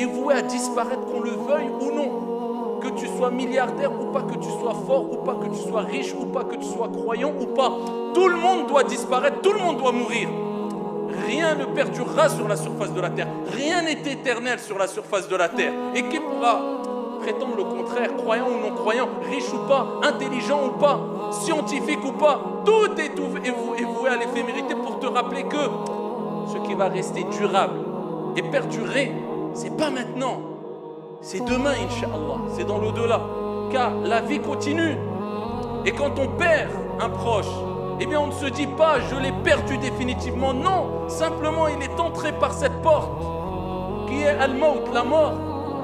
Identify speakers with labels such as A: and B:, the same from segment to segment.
A: est voué à disparaître, qu'on le veuille ou non. Que tu sois milliardaire ou pas, que tu sois fort ou pas, que tu sois riche ou pas, que tu sois croyant ou pas. Tout le monde doit disparaître, tout le monde doit mourir. Rien ne perdurera sur la surface de la terre. Rien n'est éternel sur la surface de la terre. Et qui pourra prétendre le contraire, croyant ou non croyant, riche ou pas, intelligent ou pas, scientifique ou pas, tout est voué à l'éphémérité pour te rappeler que ce qui va rester durable et perdurer, c'est pas maintenant, c'est demain, Inch'Allah, c'est dans l'au-delà, car la vie continue. Et quand on perd un proche, eh bien on ne se dit pas je l'ai perdu définitivement, non, simplement il est entré par cette porte qui est Al-Maut, la mort,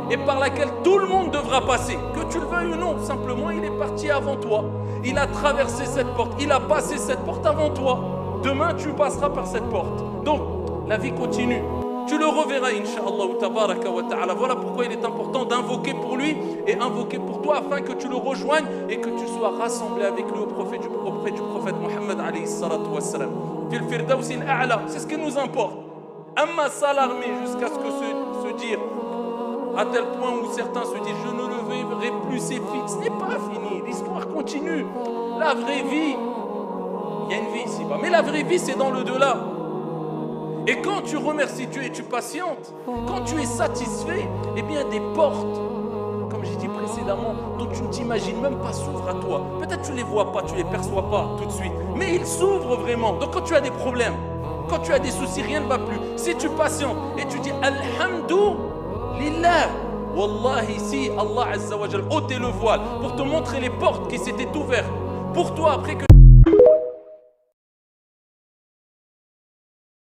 A: et par laquelle tout le monde devra passer, que tu le veuilles ou non, simplement il est parti avant toi, il a traversé cette porte, il a passé cette porte avant toi, demain tu passeras par cette porte, donc la vie continue, tu le reverras Inch'Allah tabaraka wa ta'ala. Voilà pourquoi il est important d'invoquer pour lui et invoquer pour toi afin que tu le rejoignes et que tu sois rassemblé avec lui auprès du prophète Mohammed alayhi salatu wa salam. Fil firdaus al-a'la, c'est ce qui nous importe. Amma s'alarmer jusqu'à ce que se dire à tel point où certains se disent je ne le verrai plus, c'est fini. Ce n'est pas fini, l'histoire continue. La vraie vie, il y a une vie ici-bas, mais la vraie vie c'est dans le delà. Et quand tu remercies Dieu et tu patientes, quand tu es satisfait, eh bien des portes, comme j'ai dit précédemment, dont tu ne t'imagines même pas s'ouvrent à toi. Peut-être tu ne les vois pas, tu ne les perçois pas tout de suite, mais ils s'ouvrent vraiment. Donc quand tu as des problèmes, quand tu as des soucis, rien ne va plus. Si tu patientes et tu dis Alhamdulillah, Wallahi, si Allah Azza wa Jal ôtait le voile pour te montrer les portes qui s'étaient ouvertes pour toi après que